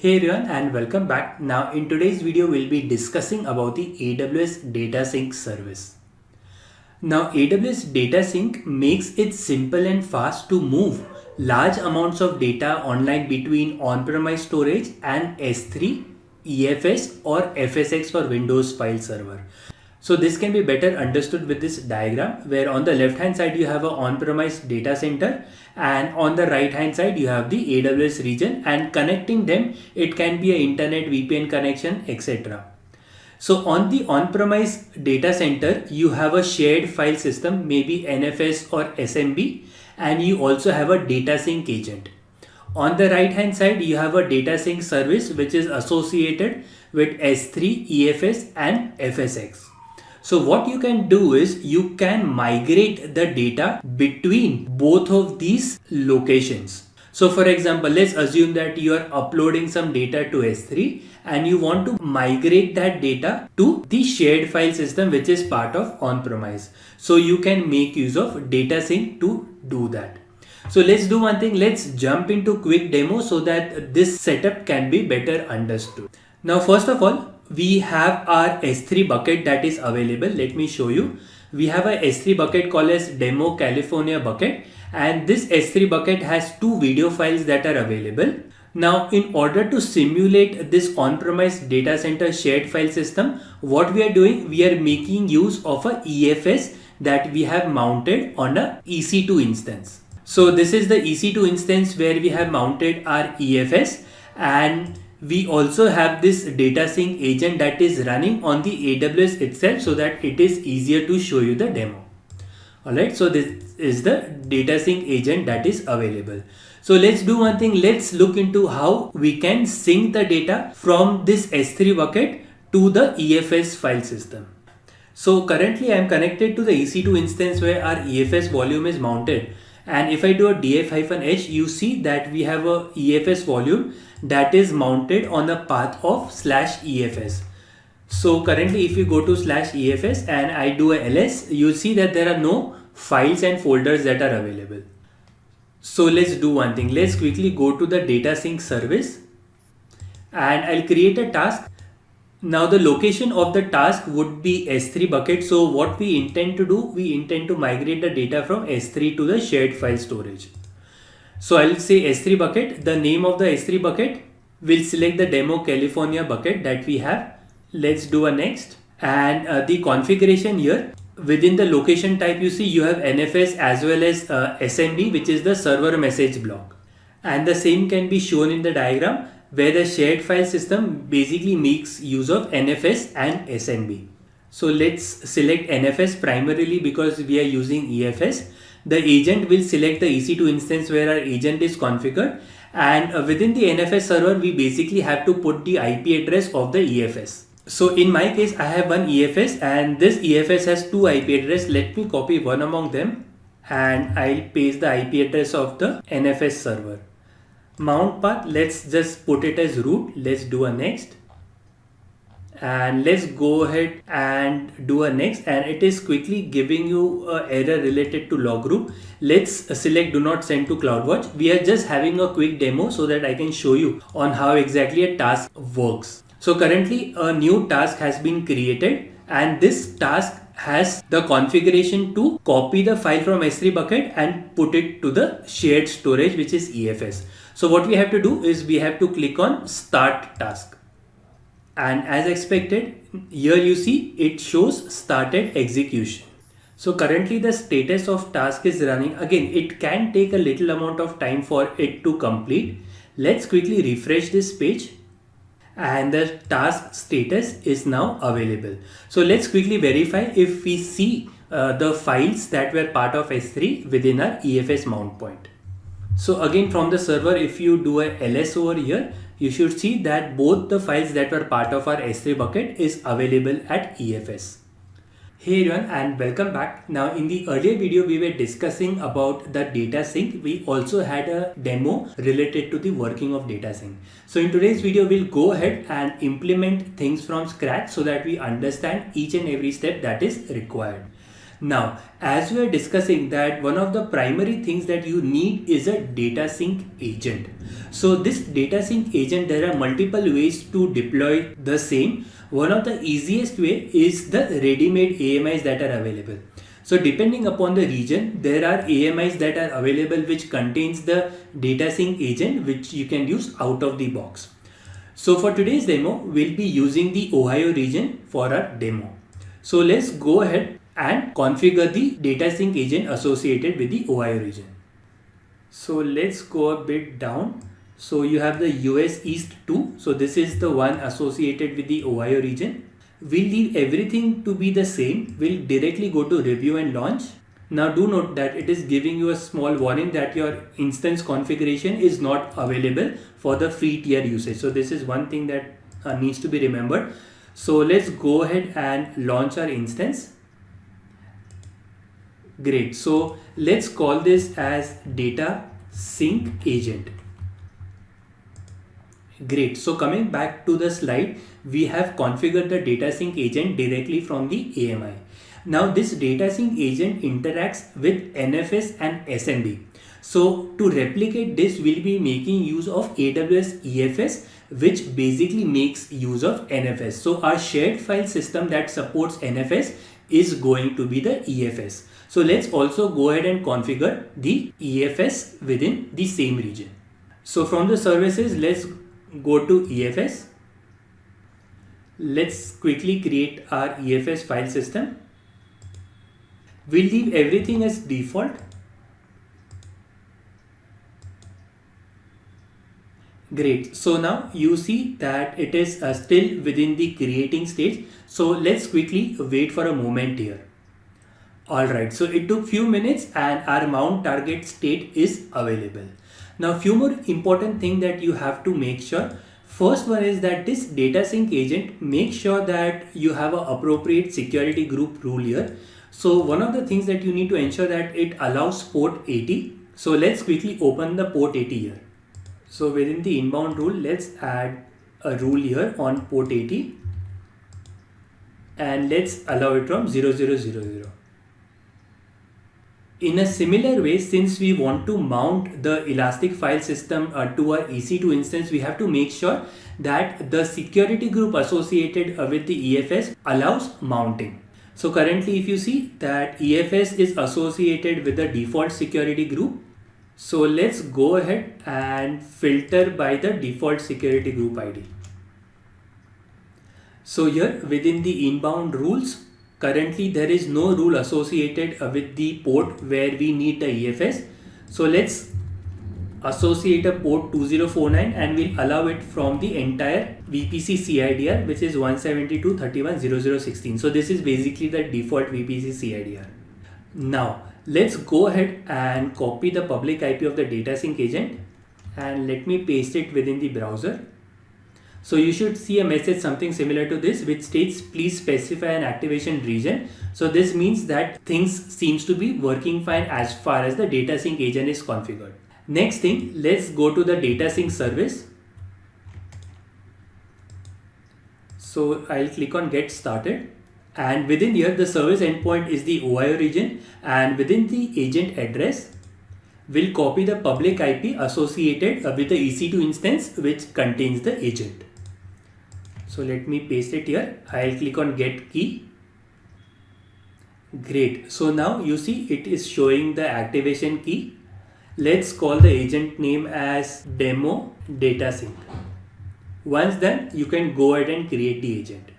Hey everyone and welcome back. Now in today's video we'll be discussing about the AWS Data Sync service. Now AWS Data Sync makes it simple and fast to move large amounts of data online between on-premise storage and S3, EFS or FSX for Windows file server. So this can be better understood with this diagram where on the left hand side you have an on-premise data center and on the right hand side you have the AWS region, and connecting them it can be an internet VPN connection, etc. So on the on-premise data center you have a shared file system, maybe NFS or SMB, and you also have a data sync agent. On the right hand side you have a data sync service which is associated with S3, EFS and FSX. So what you can do is you can migrate the data between both of these locations. So for example, let's assume that you are uploading some data to S3 and you want to migrate that data to the shared file system which is part of on-premise. So you can make use of data sync to do that. So let's do one thing, let's jump into quick demo so that this setup can be better understood. Now first of all, we have our S3 bucket that is available. Let me show you. We have a S3 bucket called as Demo California bucket, and this S3 bucket has two video files that are available. Now in order to simulate this on-premise data center shared file system, what we are doing, we are making use of a EFS that we have mounted on a EC2 instance. So this is the EC2 instance where we have mounted our EFS, and we also have this data sync agent that is running on the AWS itself so that it is easier to show you the demo. Alright, so this is the data sync agent that is available. So let's do one thing, let's look into how we can sync the data from this S3 bucket to the EFS file system. So currently I am connected to the EC2 instance where our EFS volume is mounted. And if I do a df-h, you see that we have a EFS volume that is mounted on a path of /EFS. So currently if you go to /EFS and I do a ls, you'll see that there are no files and folders that are available. So let's do one thing. Let's quickly go to the data sync service and I'll create a task. Now the location of the task would be S3 bucket. So what we intend to do, we intend to migrate the data from S3 to the shared file storage. So I'll say S3 bucket, the name of the S3 bucket, we'll select the Demo California bucket that we have. Let's do a next. And the configuration here, within the location type you see you have NFS as well as SMB, which is the server message block. And the same can be shown in the diagram, where the shared file system basically makes use of NFS and SMB. So let's select NFS primarily because we are using EFS. The agent will select the EC2 instance where our agent is configured, and within the NFS server we basically have to put the IP address of the EFS. So in my case I have one EFS and this EFS has two IP address. Let me copy one among them and I'll paste the IP address of the NFS server. Mount path, let's just put it as root. Let's do a next and let's go ahead and do a next, and it is quickly giving you an error related to log group. Let's select do not send to CloudWatch. We are just having a quick demo so that I can show you on how exactly a task works. So currently a new task has been created and this task has the configuration to copy the file from S3 bucket and put it to the shared storage which is EFS. So what we have to do is we have to click on start task. And as expected, here you see it shows started execution. So currently the status of task is running. Again, it can take a little amount of time for it to complete. Let's quickly refresh this page. And the task status is now available. So let's quickly verify if we see the files that were part of S3 within our EFS mount point. So again from the server, if you do a ls over here, you should see that both the files that were part of our S3 bucket is available at EFS. Hey everyone and welcome back. Now in the earlier video we were discussing about the data sync. We also had a demo related to the working of data sync. So in today's video we'll go ahead and implement things from scratch so that we understand each and every step that is required. Now, as we are discussing that one of the primary things that you need is a data sync agent. So this data sync agent, there are multiple ways to deploy the same. One of the easiest way is the ready-made AMIs that are available. So depending upon the region, there are AMIs that are available which contains the data sync agent which you can use out of the box. So for today's demo, we'll be using the Ohio region for our demo. So let's go ahead and configure the data sync agent associated with the Ohio region. So let's go a bit down. So you have the US East 2. So this is the one associated with the Ohio region. We'll leave everything to be the same. We'll directly go to review and launch. Now do note that it is giving you a small warning that your instance configuration is not available for the free tier usage. So this is one thing that needs to be remembered. So let's go ahead and launch our instance. Great. So let's call this as data sync agent. Great. So coming back to the slide, we have configured the data sync agent directly from the AMI. Now this data sync agent interacts with NFS and SMB. So to replicate this, we'll be making use of AWS EFS, which basically makes use of NFS. So our shared file system that supports NFS is going to be the EFS. So let's also go ahead and configure the EFS within the same region. So from the services, let's go to EFS. Let's quickly create our EFS file system. We'll leave everything as default. Great. So now you see that it is still within the creating stage. So let's quickly wait for a moment here. Alright, so it took few minutes and our mount target state is available. Now few more important things that you have to make sure. First one is that this data sync agent, make sure that you have an appropriate security group rule here. So one of the things that you need to ensure that it allows port 80. So let's quickly open the port 80 here. So within the inbound rule, let's add a rule here on port 80 and let's allow it from 0000. In a similar way, since we want to mount the Elastic file system to our EC2 instance, we have to make sure that the security group associated with the EFS allows mounting. So currently if you see that EFS is associated with the default security group. So let's go ahead and filter by the default security group ID. So here within the inbound rules, currently there is no rule associated with the port where we need the EFS. So let's associate a port 2049 and we'll allow it from the entire VPC CIDR, which is 172.31.0016. So this is basically the default VPC CIDR. Now let's go ahead and copy the public IP of the data sync agent and let me paste it within the browser. So you should see a message something similar to this which states please specify an activation region. So this means that things seems to be working fine as far as the data sync agent is configured. Next thing, let's go to the data sync service. So I'll click on get started and within here the service endpoint is the Ohio region and within the agent address we'll copy the public IP associated with the EC2 instance which contains the agent. So let me paste it here. I'll click on get key. Great. So now you see it is showing the activation key. Let's call the agent name as demo data sync. Once done, you can go ahead and create the agent.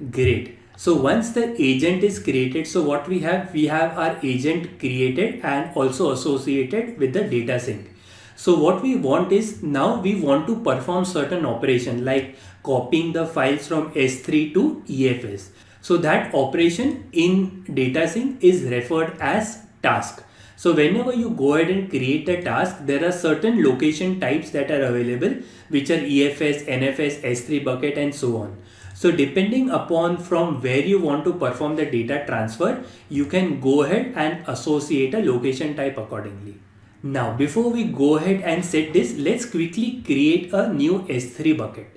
Great. So once the agent is created, so what we have our agent created and also associated with the data sync. So what we want is now we want to perform certain operation like copying the files from S3 to EFS. So that operation in data sync is referred as task. So whenever you go ahead and create a task, there are certain location types that are available, which are EFS, NFS, S3 bucket and so on. So depending upon from where you want to perform the data transfer, you can go ahead and associate a location type accordingly. Now, before we go ahead and set this, let's quickly create a new S3 bucket.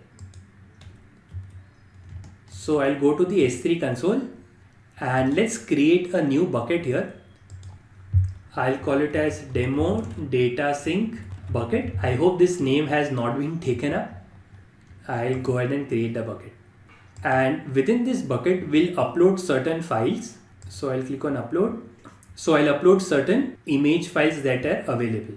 So I'll go to the S3 console And let's create a new bucket here. I'll call it as demo data sync bucket. I hope this name has not been taken up. I'll go ahead and create the bucket. And within this bucket, we'll upload certain files. So I'll click on upload. So I'll upload certain image files that are available.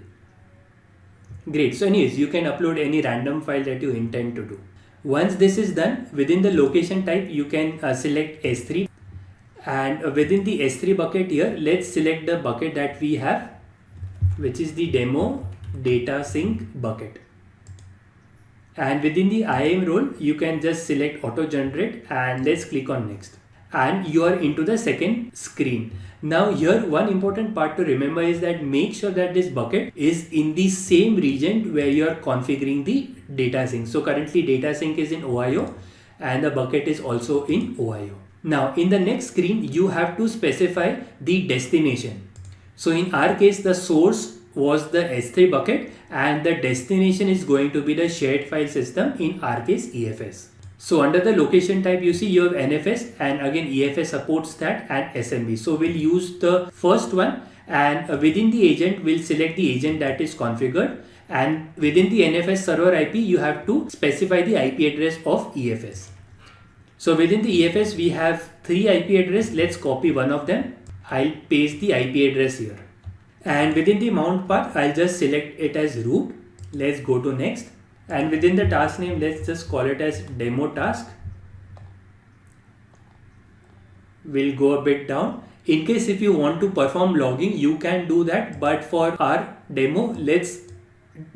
Great. So anyways, you can upload any random file that you intend to do. Once this is done, within the location type, you can select S3. And within the S3 bucket here, let's select the bucket that we have, which is the demo data sync bucket. And within the IAM role, you can just select auto generate and let's click on next. And you are into the second screen. Now here, one important part to remember is that make sure that this bucket is in the same region where you are configuring the data sync. So currently data sync is in Ohio and the bucket is also in Ohio. Now in the next screen, you have to specify the destination. So in our case, the source was the S3 bucket and the destination is going to be the shared file system, in our case EFS. So under the location type, you see you have NFS and again EFS supports that and SMB. So we'll use the first one and within the agent, we'll select the agent that is configured, and within the NFS server IP, you have to specify the IP address of EFS. So within the EFS, we have 3 IP address. Let's copy one of them. I'll paste the IP address here. And within the mount path, I'll just select it as root. Let's go to next. And within the task name, let's just call it as demo task. We'll go a bit down. In case if you want to perform logging, you can do that. But for our demo, let's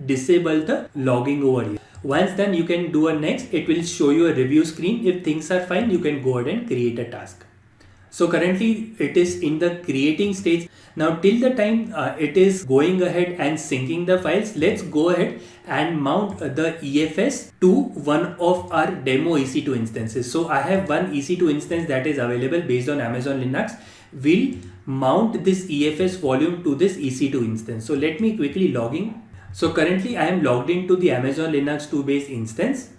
disable the logging over here. Once done, you can do a next. It will show you a review screen. If things are fine, you can go ahead and create a task. So currently it is in the creating stage. Now till the time it is going ahead and syncing the files, let's go ahead and mount the EFS to one of our demo EC2 instances. So I have one EC2 instance that is available based on Amazon Linux. We'll mount this EFS volume to this EC2 instance. So let me quickly log in. So currently I am logged into the Amazon Linux 2 base instance.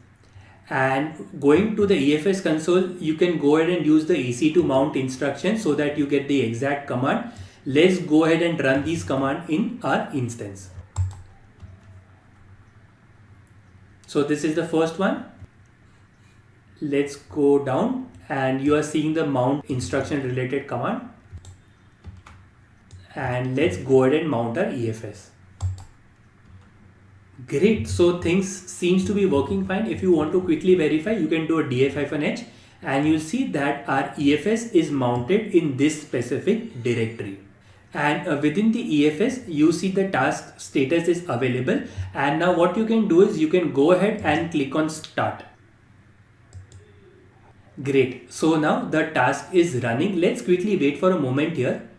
And going to the EFS console, you can go ahead and use the EC2 mount instruction so that you get the exact command. Let's go ahead and run these commands in our instance. So this is the first one. Let's go down and you are seeing the mount instruction related command. And let's go ahead and mount our EFS. Great, so things seems to be working fine. If you want to quickly verify, you can do a df-h and you'll see that our EFS is mounted in this specific directory. And within the EFS, you see the task status is available. And now what you can do is you can go ahead and click on start. Great, so now the task is running. Let's quickly wait for a moment here.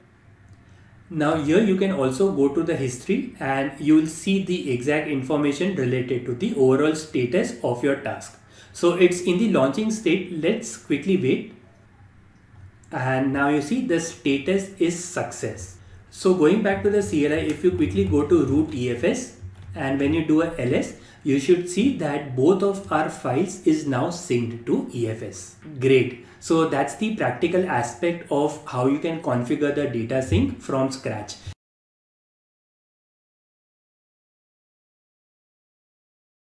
Now here you can also go to the history and you will see the exact information related to the overall status of your task. So it's in the launching state. Let's quickly wait. And now you see the status is success. So going back to the CLI, if you quickly go to root EFS and when you do a ls, you should see that both of our files is now synced to EFS. Great. So that's the practical aspect of how you can configure the data sync from scratch.